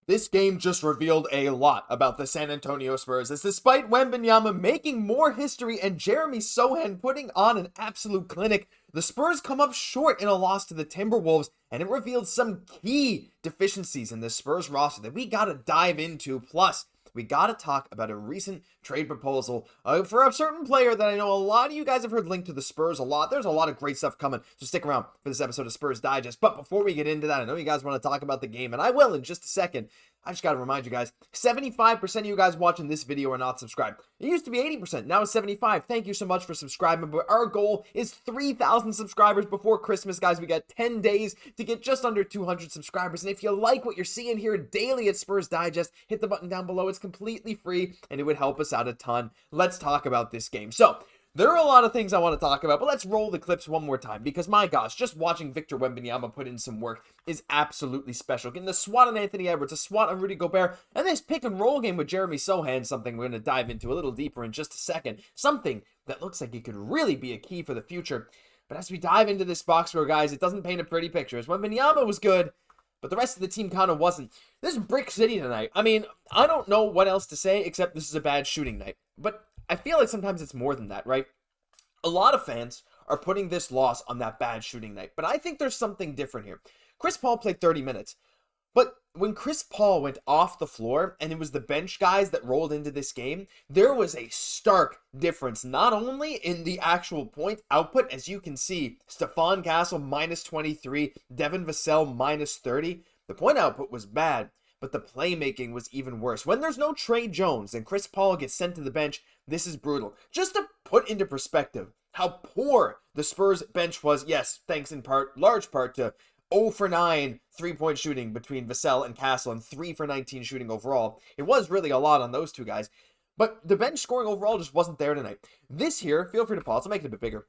This game just revealed a lot about the San Antonio Spurs, as despite Wembanyama making more history and Jeremy Sochan putting on an absolute clinic, the Spurs come up short in a loss to the Timberwolves, and it revealed some key deficiencies in the Spurs roster that we gotta dive into. Plus, we gotta talk about a recent trade proposal for a certain player that I know a lot of you guys have heard linked to the Spurs a lot. There's a lot of great stuff coming, so stick around for this episode of Spurs Digest. But before we get into that, I know you guys want to talk about the game, and I will in just a second. I just gotta remind you guys, 75% of you guys watching this video are not subscribed. It used to be 80%, now it's 75%. Thank you so much for subscribing, but our goal is 3,000 subscribers before Christmas, guys. We got 10 days to get just under 200 subscribers, and if you like what you're seeing here daily at Spurs Digest, hit the button down below. It's completely free, and it would help us out a ton. Let's talk about this game. So, there are a lot of things I want to talk about, but let's roll the clips one more time, because my gosh, just watching Victor Wembanyama put in some work is absolutely special. Getting the swat on Anthony Edwards, a swat on Rudy Gobert, and this pick and roll game with Jeremy Sochan, something we're going to dive into a little deeper in just a second. Something that looks like it could really be a key for the future. But as we dive into this box score, guys, it doesn't paint a pretty picture. As Wembanyama was good, but the rest of the team kind of wasn't. This is Brick City tonight. I mean, I don't know what else to say except this is a bad shooting night. But I feel like sometimes it's more than that, right? A lot of fans are putting this loss on that bad shooting night, but I think there's something different here. Chris Paul played 30 minutes, but when Chris Paul went off the floor and it was the bench guys that rolled into this game, there was a stark difference, not only in the actual point output, as you can see, Stephon Castle minus 23, Devin Vassell minus 30. The point output was bad, but the playmaking was even worse. When there's no Tre Jones and Chris Paul gets sent to the bench, this is brutal. Just to put into perspective how poor the Spurs bench was, yes, thanks in part, large part to 0 for 9 3-point shooting between Vassell and Castle and 3 for 19 shooting overall. It was really a lot on those two guys, but the bench scoring overall just wasn't there tonight. This here, feel free to pause, I'll make it a bit bigger.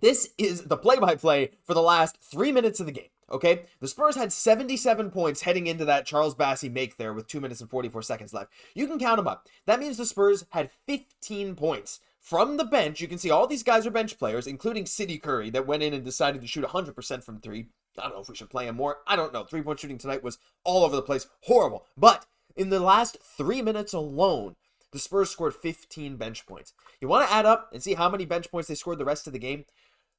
This is the play-by-play for the last 3 minutes of the game, okay? The Spurs had 77 points heading into that Charles Bassey make there with 2 minutes and 44 seconds left. You can count them up. That means the Spurs had 15 points. From the bench, you can see all these guys are bench players, including City Curry, that went in and decided to shoot 100% from three. I don't know if we should play him more. I don't know. 3-point shooting tonight was all over the place. Horrible. But in the last 3 minutes alone, the Spurs scored 15 bench points. You want to add up and see how many bench points they scored the rest of the game?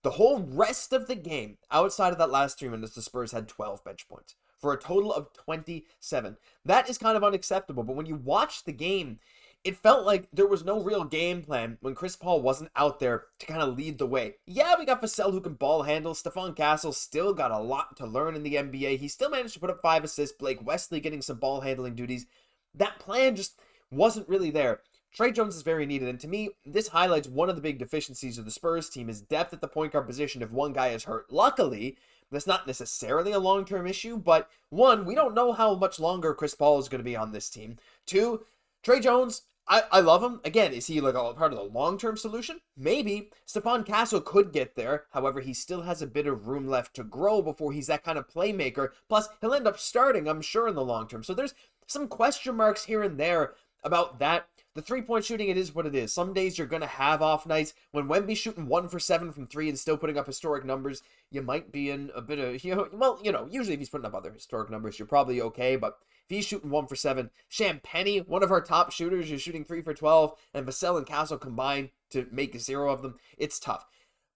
The whole rest of the game, outside of that last 3 minutes, the Spurs had 12 bench points for a total of 27. That is kind of unacceptable, but when you watch the game, it felt like there was no real game plan when Chris Paul wasn't out there to kind of lead the way. Yeah, we got Vassell who can ball handle. Stephon Castle still got a lot to learn in the NBA. He still managed to put up 5 assists. Blake Wesley getting some ball handling duties. That plan just wasn't really there. Tre Jones is very needed, and to me, this highlights one of the big deficiencies of the Spurs team is depth at the point guard position if one guy is hurt. Luckily, that's not necessarily a long-term issue, but one, we don't know how much longer Chris Paul is going to be on this team. Two, Tre Jones, I love him. Again, is he like a part of the long-term solution? Maybe. Stephon Castle could get there. However, he still has a bit of room left to grow before he's that kind of playmaker. Plus, he'll end up starting, I'm sure, in the long term. So there's some question marks here and there about that. The 3-point shooting, it is what it is. Some days you're going to have off nights. When Wemby's shooting 1 for 7 from 3 and still putting up historic numbers, you might be in a bit of, usually if he's putting up other historic numbers, you're probably okay. But if he's shooting 1 for 7, Champagnie, one of our top shooters, is shooting 3 for 12, and Vassell and Castle combined to make 0 of them, it's tough.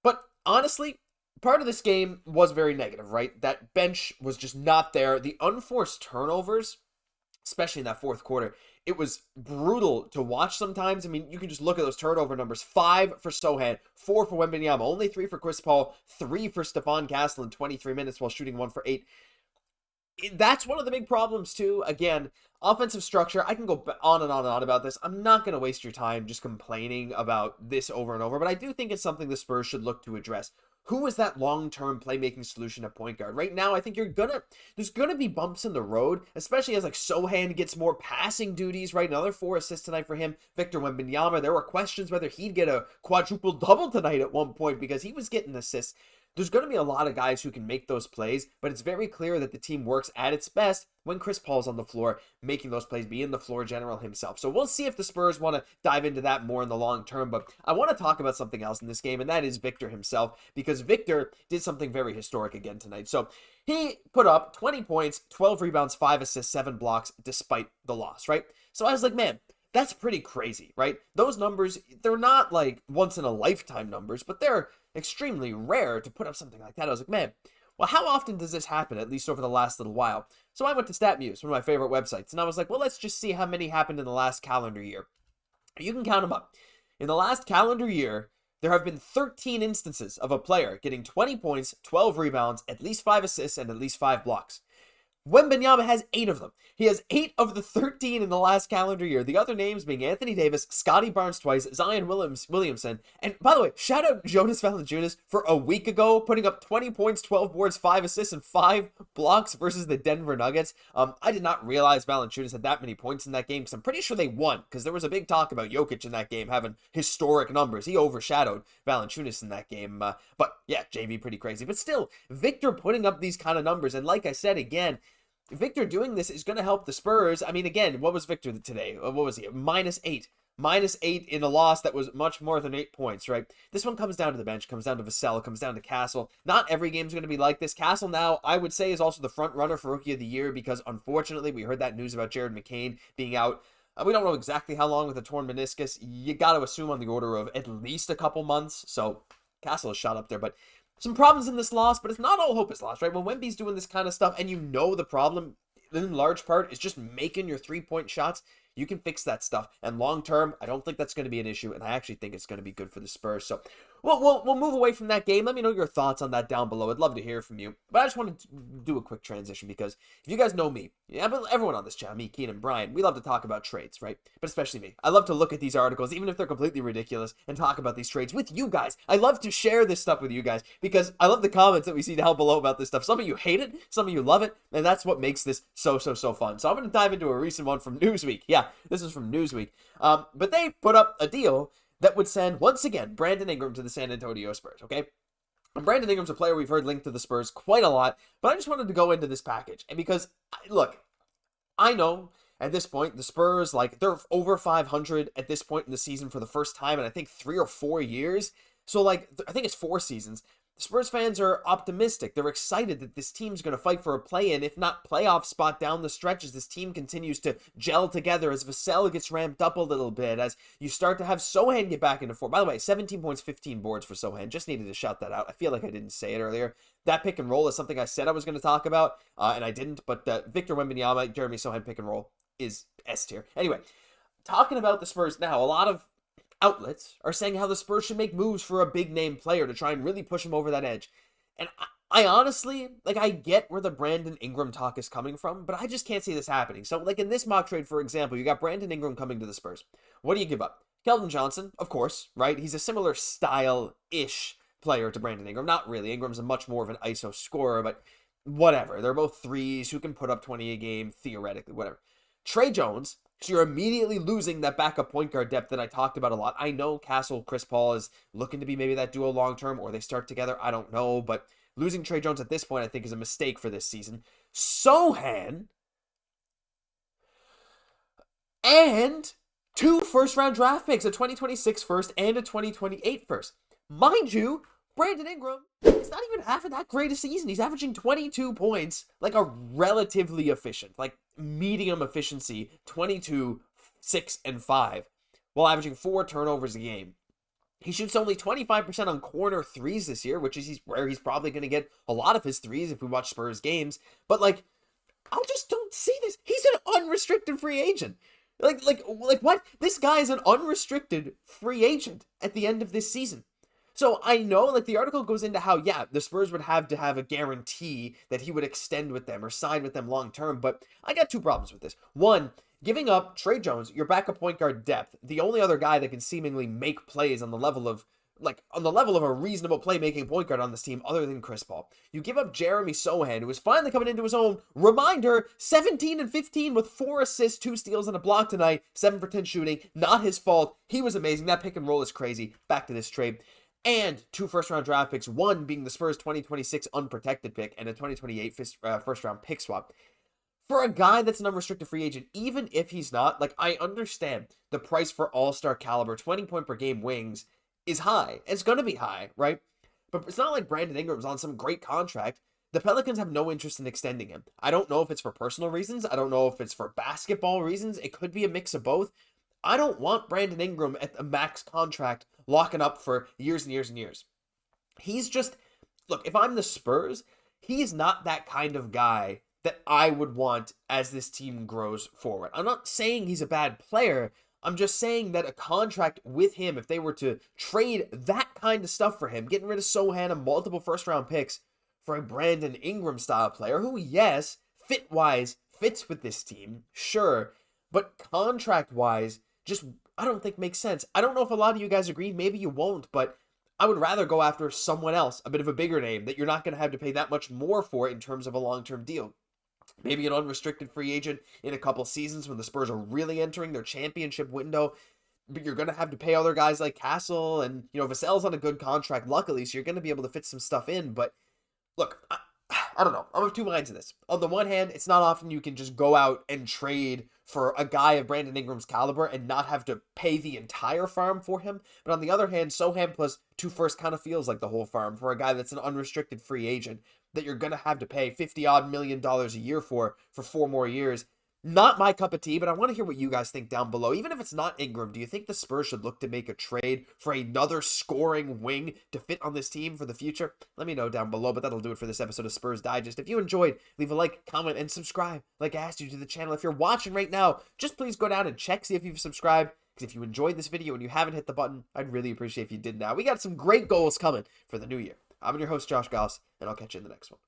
But honestly, part of this game was very negative, right? That bench was just not there. The unforced turnovers, especially in that fourth quarter, it was brutal to watch sometimes. I mean, you can just look at those turnover numbers. 5 for Sochan, 4 for Wembanyama, only 3 for Chris Paul, 3 for Stephon Castle in 23 minutes while shooting 1 for 8. That's one of the big problems too. Again, offensive structure. I can go on and on and on about this. I'm not going to waste your time just complaining about this over and over, but I do think it's something the Spurs should look to address. Who is that long-term playmaking solution at point guard? Right now, I think there's gonna be bumps in the road, especially as like Sochan gets more passing duties, right? Another 4 assists tonight for him. Victor Wembanyama, there were questions whether he'd get a quadruple double tonight at one point because he was getting assists. there's going to be a lot of guys who can make those plays, but it's very clear that the team works at its best when Chris Paul's on the floor making those plays, being the floor general himself. So we'll see if the Spurs want to dive into that more in the long term, but I want to talk about something else in this game, and that is Victor himself, because Victor did something very historic again tonight. So he put up 20 points, 12 rebounds, 5 assists, 7 blocks, despite the loss, right? So I was like, man, that's pretty crazy, right? Those numbers, they're not like once in a lifetime numbers, but they're extremely rare to put up something like that. I was like, man, well, how often does this happen, at least over the last little while? So I went to StatMuse, one of my favorite websites, and I was like, well, let's just see how many happened in the last calendar year. You can count them up. In the last calendar year, there have been 13 instances of a player getting 20 points, 12 rebounds, at least 5 assists, and at least 5 blocks. Wembanyama has 8 of them. He has 8 of the 13 in the last calendar year. The other names being Anthony Davis, Scotty Barnes twice, Zion Williamson. And by the way, shout out Jonas Valanciunas for a week ago putting up 20 points, 12 boards, 5 assists, and 5 blocks versus the Denver Nuggets. I did not realize Valanciunas had that many points in that game because I'm pretty sure they won, because there was a big talk about Jokic in that game having historic numbers. He overshadowed Valanciunas in that game. But yeah, JV pretty crazy. But still, Victor putting up these kind of numbers. And like I said, again, Victor doing this is going to help the Spurs. I mean, again, what was Victor today? What was he? -8. -8 in a loss that was much more than 8 points, right? This one comes down to the bench, comes down to Vassell, comes down to Castle. Not every game's going to be like this. Castle now, I would say, is also the front runner for Rookie of the Year because, unfortunately, we heard that news about Jared McCain being out. We don't know exactly how long with a torn meniscus. You got to assume on the order of at least a couple months. So Castle is shot up there, but some problems in this loss, but it's not all hope is lost, right? When Wemby's doing this kind of stuff and you know the problem in large part is just making your 3-point shots, you can fix that stuff. And long term, I don't think that's going to be an issue, and I actually think it's going to be good for the Spurs. So we'll move away from that game. Let me know your thoughts on that down below. I'd love to hear from you. But I just wanted to do a quick transition because if you guys know me, yeah, but everyone on this channel, me, Keenan, Brian, we love to talk about trades, right? But especially me. I love to look at these articles, even if they're completely ridiculous, and talk about these trades with you guys. I love to share this stuff with you guys because I love the comments that we see down below about this stuff. Some of you hate it, some of you love it, and that's what makes this so fun. So I'm going to dive into a recent one from Newsweek. Yeah, this is from Newsweek. But they put up a deal that would send, once again, Brandon Ingram to the San Antonio Spurs, okay? And Brandon Ingram's a player we've heard linked to the Spurs quite a lot, but I just wanted to go into this package. And because, look, I know at this point, the Spurs, like, they're over 500 at this point in the season for the first time in, I think, 3 or 4 years. So, like, I think it's 4 seasons. The Spurs fans are optimistic. They're excited that this team's going to fight for a play-in, if not playoff spot down the stretch as this team continues to gel together, as Vassell gets ramped up a little bit, as you start to have Sochan get back into form. By the way, 17 points, 15 boards for Sochan. Just needed to shout that out. I feel like I didn't say it earlier. That pick and roll is something I said I was going to talk about, and I didn't, but Victor Wembanyama, Jeremy Sochan pick and roll is S tier. Anyway, talking about the Spurs now, a lot of outlets are saying how the Spurs should make moves for a big name player to try and really push him over that edge. And I honestly, like, I get where the Brandon Ingram talk is coming from, but I just can't see this happening. So, like, in this mock trade, for example, you got Brandon Ingram coming to the Spurs. What do you give up? Keldon Johnson, of course, right? He's a similar style-ish player to Brandon Ingram. Not really. Ingram's a much more of an ISO scorer, but whatever. They're both threes who can put up 20 a game, theoretically, whatever. Tre Jones. So you're immediately losing that backup point guard depth that I talked about a lot. I know Castle, Chris Paul is looking to be maybe that duo long-term, or they start together. I don't know, but losing Tre Jones at this point, I think, is a mistake for this season. Sochan and 2 first-round draft picks, a 2026 first and a 2028 first. Mind you, Brandon Ingram, it's not even half of that great a season. He's averaging 22 points, like a relatively efficient, like medium efficiency, 22, 6, and 5, while averaging 4 turnovers a game. He shoots only 25% on corner threes this year, which is where he's probably going to get a lot of his threes if we watch Spurs games. But, like, I just don't see this. He's an unrestricted free agent. Like what? This guy is an unrestricted free agent at the end of this season. So I know, like, the article goes into how, yeah, the Spurs would have to have a guarantee that he would extend with them or sign with them long term, but I got 2 problems with this. One, giving up Tre Jones, your backup point guard depth, the only other guy that can seemingly make plays on the level of, a reasonable playmaking point guard on this team other than Chris Paul. You give up Jeremy Sochan, who is finally coming into his own. Reminder, 17 and 15 with 4 assists, 2 steals, and a block tonight, 7 for 10 shooting. Not his fault. He was amazing. That pick and roll is crazy. Back to this trade. and 2 first-round draft picks, one being the Spurs' 2026 unprotected pick and a 2028 first-round pick swap. For a guy that's an unrestricted free agent, even if he's not, like, I understand the price for all-star caliber 20-point-per-game wings is high. It's going to be high, right? But it's not like Brandon Ingram's on some great contract. The Pelicans have no interest in extending him. I don't know if it's for personal reasons. I don't know if it's for basketball reasons. It could be a mix of both. I don't want Brandon Ingram at a max contract locking up for years and years and years. He's just, look, if I'm the Spurs, he's not that kind of guy that I would want as this team grows forward. I'm not saying he's a bad player. I'm just saying that a contract with him, if they were to trade that kind of stuff for him, getting rid of Sochan and multiple first-round picks for a Brandon Ingram-style player, who, yes, fit-wise, fits with this team, sure, but contract-wise, just, I don't think makes sense. I don't know if a lot of you guys agree. Maybe you won't, but I would rather go after someone else, a bit of a bigger name, that you're not going to have to pay that much more for in terms of a long-term deal. Maybe an unrestricted free agent in a couple seasons when the Spurs are really entering their championship window. But you're going to have to pay other guys like Castle and, Vassell's on a good contract, luckily, so you're going to be able to fit some stuff in. But look, I don't know. I'm of two minds in this. On the one hand, it's not often you can just go out and trade for a guy of Brandon Ingram's caliber and not have to pay the entire farm for him. But on the other hand, Sochan plus 2 firsts kind of feels like the whole farm for a guy that's an unrestricted free agent that you're going to have to pay $50-odd million a year for 4 more years. Not my cup of tea, but I want to hear what you guys think down below. Even if it's not Ingram, do you think the Spurs should look to make a trade for another scoring wing to fit on this team for the future? Let me know down below, but that'll do it for this episode of Spurs Digest. If you enjoyed, leave a like, comment, and subscribe like I asked you to the channel. If you're watching right now, just please go down and check, see if you've subscribed, because if you enjoyed this video and you haven't hit the button, I'd really appreciate if you did now. We got some great goals coming for the new year. I'm your host, Josh Gosse, and I'll catch you in the next one.